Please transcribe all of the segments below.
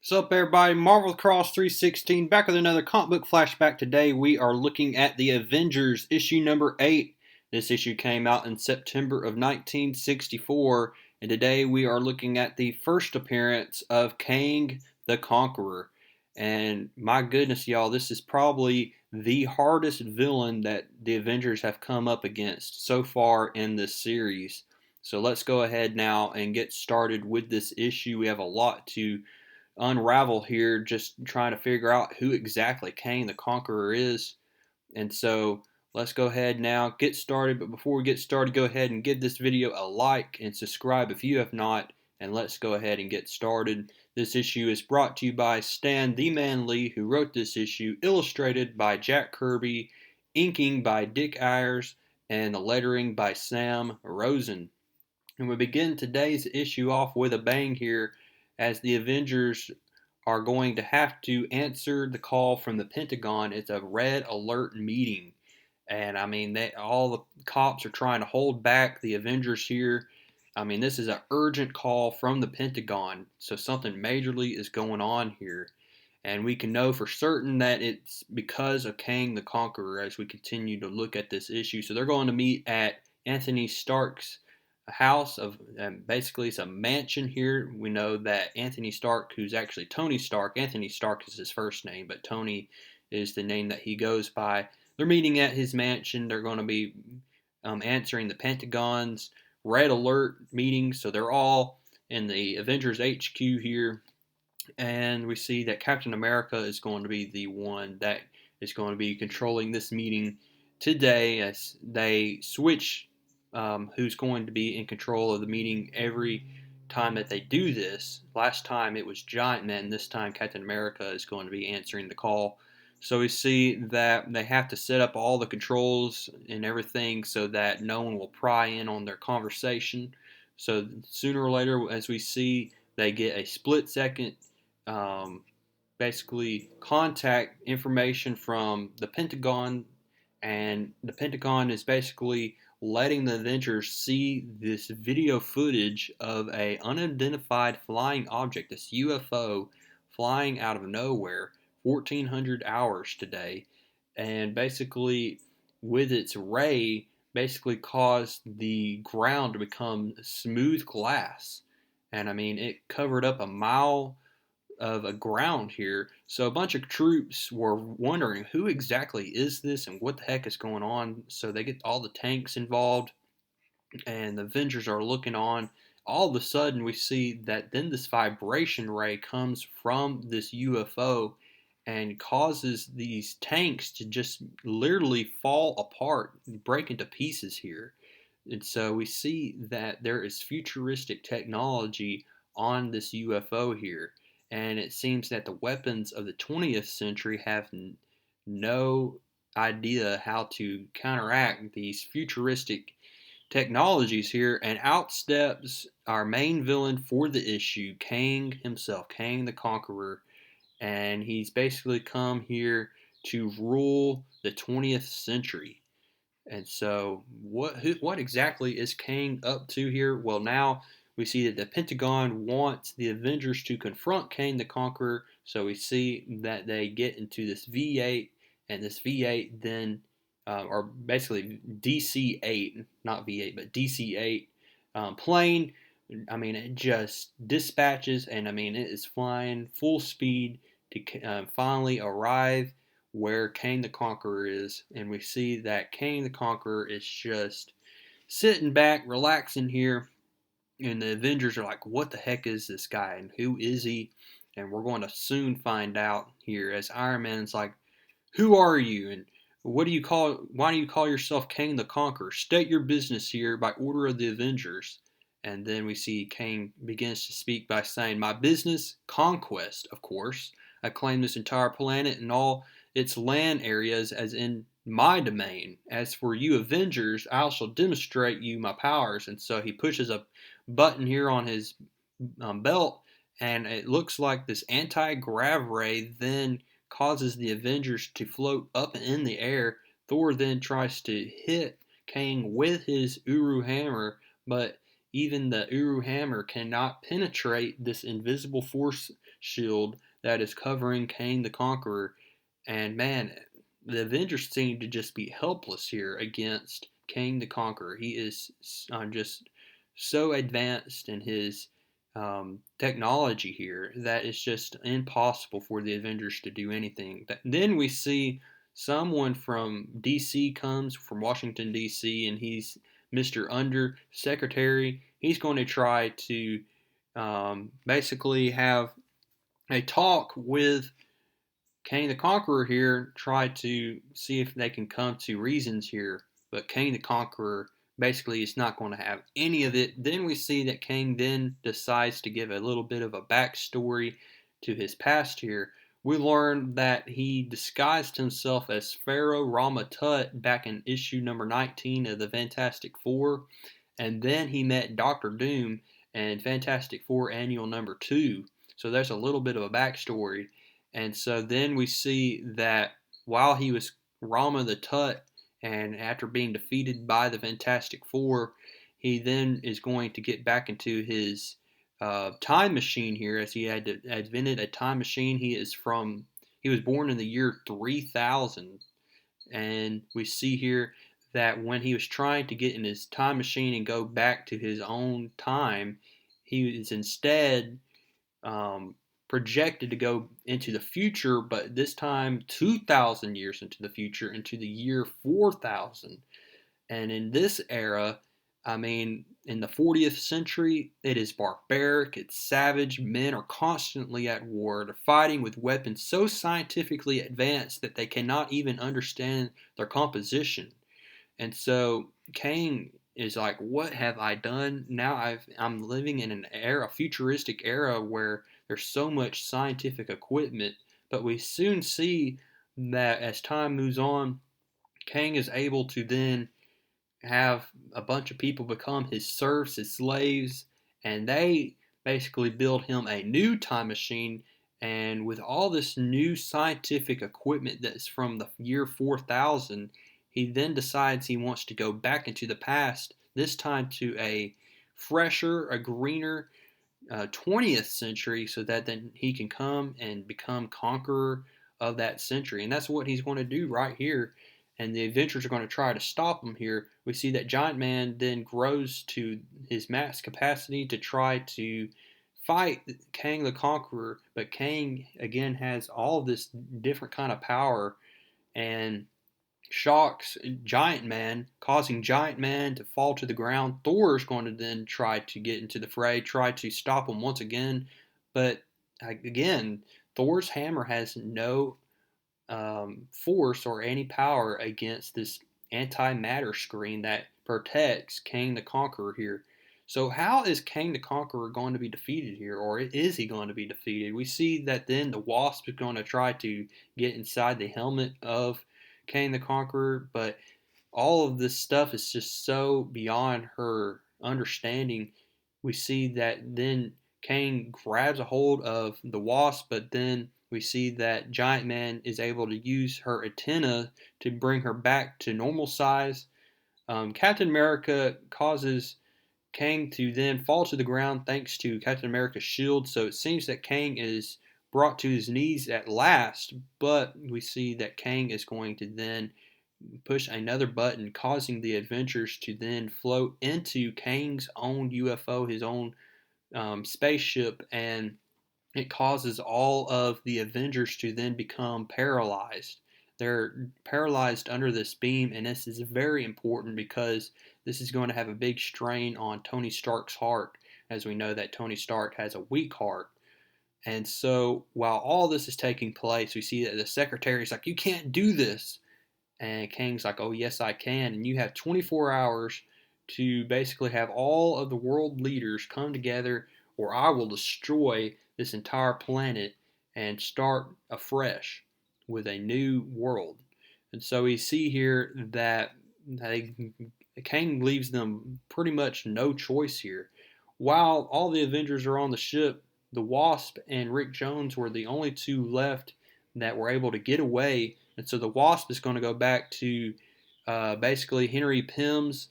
What's up, everybody? Marvel Cross 316 back with another comic book flashback. Today we are looking at the Avengers issue number 8. This issue came out in September of 1964, and today we are looking at the first appearance of Kang the Conqueror. And my goodness, y'all, this is probably the hardest villain that the Avengers have come up against so far in this series. So let's go ahead now and get started with this issue. We have a lot to unravel here, just trying to figure out who exactly Kang the Conqueror is. And so let's go ahead now, get started. But before we get started, go ahead and give this video a like and subscribe if you have not. And let's go ahead and get started. This issue is brought to you by Stan the Man Lee, who wrote this issue, illustrated by Jack Kirby, inking by Dick Ayers, and the lettering by Sam Rosen. And we begin today's issue off with a bang here, as the Avengers are going to have to answer the call from the Pentagon. It's a red alert meeting. And I mean, all the cops are trying to hold back the Avengers here. I mean, this is an urgent call from the Pentagon, so something majorly is going on here. And we can know for certain that it's because of Kang the Conqueror as we continue to look at this issue. So they're going to meet at Anthony Stark's house of, basically it's a mansion here. We know that Anthony Stark, who's actually Tony Stark, Anthony Stark is his first name, but Tony is the name that he goes by. They're meeting at his mansion. They're going to be answering the Pentagon's red alert meeting. So they're all in the Avengers HQ here, and we see that Captain America is going to be the one that is going to be controlling this meeting today, as they switch who's going to be in control of the meeting every time that they do this. Last time it was Giant Man. This time Captain America is going to be answering the call. So we see that they have to set up all the controls and everything so that no one will pry in on their conversation. So sooner or later, as we see, they get a split second basically contact information from the Pentagon, and the Pentagon is basically letting the Avengers see this video footage of a unidentified flying object, this UFO flying out of nowhere, 1400 hours today, and basically with its ray basically caused the ground to become smooth glass. And I mean, it covered up a mile of a ground here. So a bunch of troops were wondering who exactly is this and what the heck is going on. So they get all the tanks involved, and the Avengers are looking on. All of a sudden, we see that then this vibration ray comes from this UFO and causes these tanks to just literally fall apart, break into pieces here. And so we see that there is futuristic technology on this UFO here. And it seems that the weapons of the 20th century have no idea how to counteract these futuristic technologies here. And out steps our main villain for the issue, Kang himself, Kang the Conqueror. And he's basically come here to rule the 20th century. And so, what exactly is Kang up to here? Well, now we see that the Pentagon wants the Avengers to confront Kang the Conqueror. So we see that they get into this V8, and this V8 then, or basically DC-8, not V8, but DC-8 plane. I mean, it just dispatches, and I mean, it is flying full speed to finally arrive where Kang the Conqueror is. And we see that Kang the Conqueror is just sitting back, relaxing here. And the Avengers are like, what the heck is this guy? And who is he? And we're going to soon find out here, as Iron Man's like, who are you? And why do you call yourself Kang the Conqueror? State your business here by order of the Avengers. And then we see Kang begins to speak by saying, my business, conquest, of course. I claim this entire planet and all its land areas as in my domain. As for you Avengers, I shall demonstrate you my powers. And so he pushes a button here on his belt, and it looks like this anti-grav ray then causes the Avengers to float up in the air. Thor then tries to hit Kang with his Uru hammer, but even the Uru hammer cannot penetrate this invisible force shield that is covering Kang the Conqueror. And man, the Avengers seem to just be helpless here against Kang the Conqueror. He is just so advanced in his technology here that it's just impossible for the Avengers to do anything. Then we see someone from DC comes from Washington DC, and he's Mr. Under Secretary. He's going to try to basically have a talk with Kang the Conqueror here, try to see if they can come to reasons here. But Kang the Conqueror basically is not going to have any of it. Then we see that Kang then decides to give a little bit of a backstory to his past here. We learn that he disguised himself as Pharaoh Rama Tut back in issue number 19 of the Fantastic Four. And then he met Doctor Doom in Fantastic Four Annual number 2. So there's a little bit of a backstory. And so then we see that while he was Rama the Tut, and after being defeated by the Fantastic Four, he then is going to get back into his time machine here, as he had invented a time machine. He was born in the year 3000, and we see here that when he was trying to get in his time machine and go back to his own time, he is instead um, projected to go into the future, but this time 2,000 years into the future, into the year 4000. And in this era, I mean, in the 40th century, it is barbaric, it's savage. Men are constantly at war. They're fighting with weapons so scientifically advanced that they cannot even understand their composition. And so Kang is like, what have I done? Now I'm living in an era, a futuristic era where there's so much scientific equipment. But we soon see that as time moves on, Kang is able to then have a bunch of people become his serfs, his slaves, and they basically build him a new time machine. And with all this new scientific equipment that's from the year 4000, he then decides he wants to go back into the past, this time to a fresher, a greener 20th century, so that then he can come and become conqueror of that century. And that's what he's going to do right here. And the Avengers are going to try to stop him here. We see that Giant Man then grows to his max capacity to try to fight Kang the Conqueror. But Kang, again, has all this different kind of power and shocks Giant Man, causing Giant Man to fall to the ground. Thor is going to then try to get into the fray, try to stop him once again. But again, Thor's hammer has no force or any power against this antimatter screen that protects Kang the Conqueror here. So how is Kang the Conqueror going to be defeated here, or is he going to be defeated? We see that then the Wasp is going to try to get inside the helmet of Kang the Conqueror, but all of this stuff is just so beyond her understanding. We see that then Kang grabs a hold of the Wasp, but then we see that Giant Man is able to use her antenna to bring her back to normal size. Captain America causes Kang to then fall to the ground thanks to Captain America's shield, so it seems that Kang is brought to his knees at last, but we see that Kang is going to then push another button, causing the Avengers to then float into Kang's own UFO, his own spaceship, and it causes all of the Avengers to then become paralyzed. They're paralyzed under this beam, and this is very important because this is going to have a big strain on Tony Stark's heart, as we know that Tony Stark has a weak heart. And so while all this is taking place, we see that the secretary's like, you can't do this. And Kang's like, oh, yes, I can. And you have 24 hours to basically have all of the world leaders come together, or I will destroy this entire planet and start afresh with a new world. And so we see here that Kang leaves them pretty much no choice here. While all the Avengers are on the ship, the Wasp and Rick Jones were the only two left that were able to get away. And so the Wasp is going to go back to basically Henry Pym's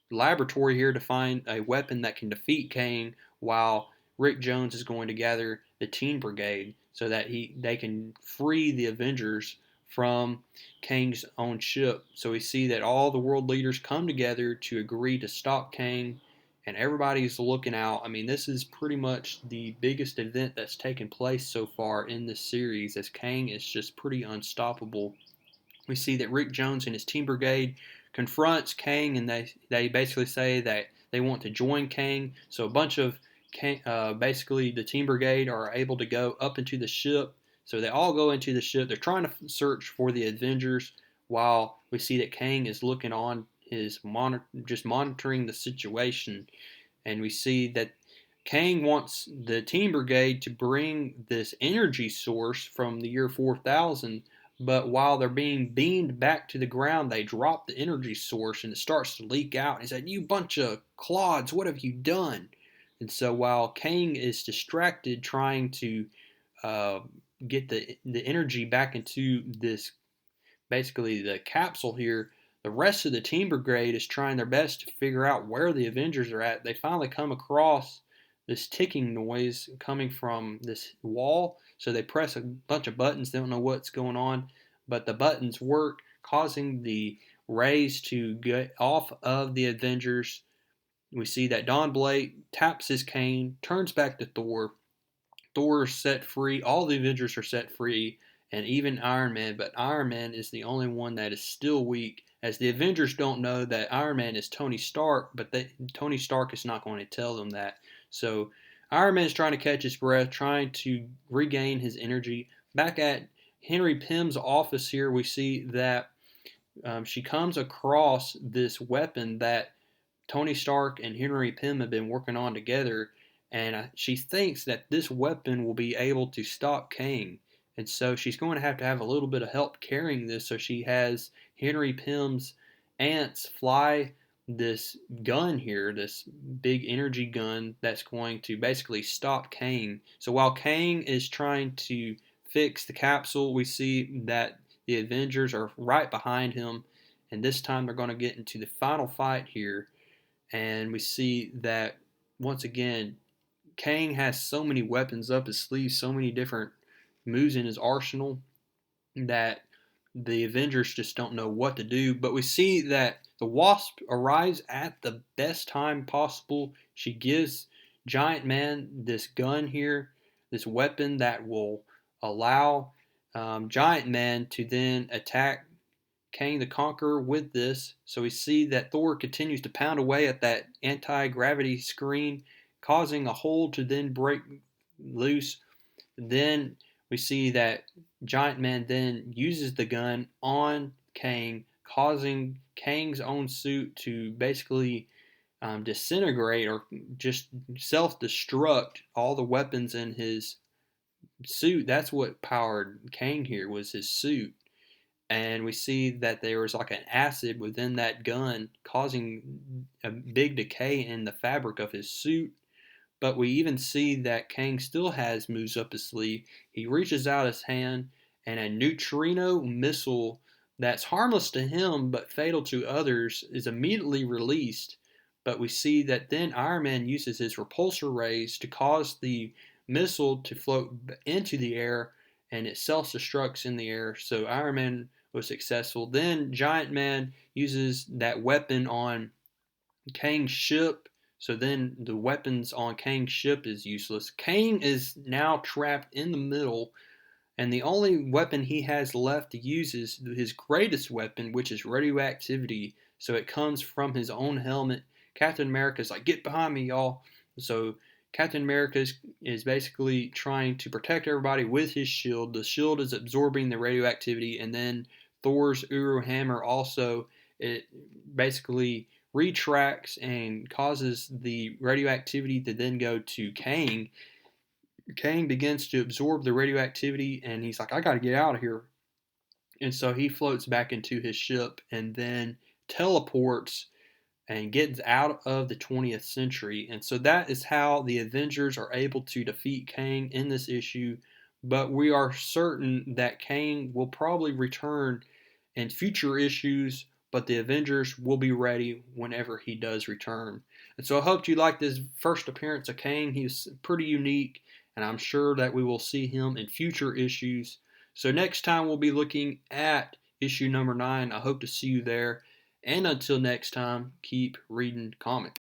laboratory here to find a weapon that can defeat Kang, while Rick Jones is going to gather the Teen Brigade so that they can free the Avengers from Kang's own ship. So we see that all the world leaders come together to agree to stop Kang, and everybody's looking out. I mean, this is pretty much the biggest event that's taken place so far in this series, as Kang is just pretty unstoppable. We see that Rick Jones and his Team Brigade confronts Kang, and they basically say that they want to join Kang. So a bunch of basically the Team Brigade are able to go up into the ship. So they all go into the ship. They're trying to search for the Avengers, while we see that Kang is looking on, just monitoring the situation. And we see that Kang wants the Team Brigade to bring this energy source from the year 4000, but while they're being beamed back to the ground, they drop the energy source and it starts to leak out. He said, "You bunch of clods, what have you done?" And so while Kang is distracted trying to uh, get the energy back into this, basically the capsule here, the rest of the Team Brigade is trying their best to figure out where the Avengers are at. They finally come across this ticking noise coming from this wall, so they press a bunch of buttons. They don't know what's going on, but the buttons work, causing the rays to get off of the Avengers. We see that Don Blake taps his cane, turns back to Thor. Thor is set free. All the Avengers are set free, and even Iron Man. But Iron Man is the only one that is still weak, as the Avengers don't know that Iron Man is Tony Stark, but Tony Stark is not going to tell them that. So Iron Man is trying to catch his breath, trying to regain his energy. Back at Henry Pym's office here, we see that she comes across this weapon that Tony Stark and Henry Pym have been working on together, and she thinks that this weapon will be able to stop Kang. And so she's going to have a little bit of help carrying this, so she has Henry Pym's ants fly this gun here, this big energy gun that's going to basically stop Kang. So while Kang is trying to fix the capsule, we see that the Avengers are right behind him, and this time they're going to get into the final fight here. And we see that once again, Kang has so many weapons up his sleeve, so many different moves in his arsenal, that the Avengers just don't know what to do. But we see that the Wasp arrives at the best time possible. She gives Giant Man this gun here, this weapon that will allow Giant Man to then attack Kang the Conqueror with this. So we see that Thor continues to pound away at that anti-gravity screen, causing a hole to then break loose. Then we see that Giant Man then uses the gun on Kang, causing Kang's own suit to basically disintegrate or just self-destruct all the weapons in his suit. That's what powered Kang here, was his suit. And we see that there was like an acid within that gun causing a big decay in the fabric of his suit. But we even see that Kang still has moves up his sleeve. He reaches out his hand, and a neutrino missile that's harmless to him but fatal to others is immediately released. But we see that then Iron Man uses his repulsor rays to cause the missile to float into the air, and it self-destructs in the air. So Iron Man was successful. Then Giant Man uses that weapon on Kang's ship. So then the weapons on Kang's ship is useless. Kang is now trapped in the middle, and the only weapon he has left to use is his greatest weapon, which is radioactivity. So it comes from his own helmet. Captain America's like, "Get behind me, y'all." So Captain America is basically trying to protect everybody with his shield. The shield is absorbing the radioactivity, and then Thor's Uru hammer also, it basically retracts and causes the radioactivity to then go to Kang. Kang begins to absorb the radioactivity, and he's like, "I got to get out of here." And so he floats back into his ship and then teleports and gets out of the 20th century. And so that is how the Avengers are able to defeat Kang in this issue. But we are certain that Kang will probably return in future issues, but the Avengers will be ready whenever he does return. And so I hope you like this first appearance of Kang. He's pretty unique, and I'm sure that we will see him in future issues. So next time we'll be looking at issue number 9. I hope to see you there. And until next time, keep reading comics.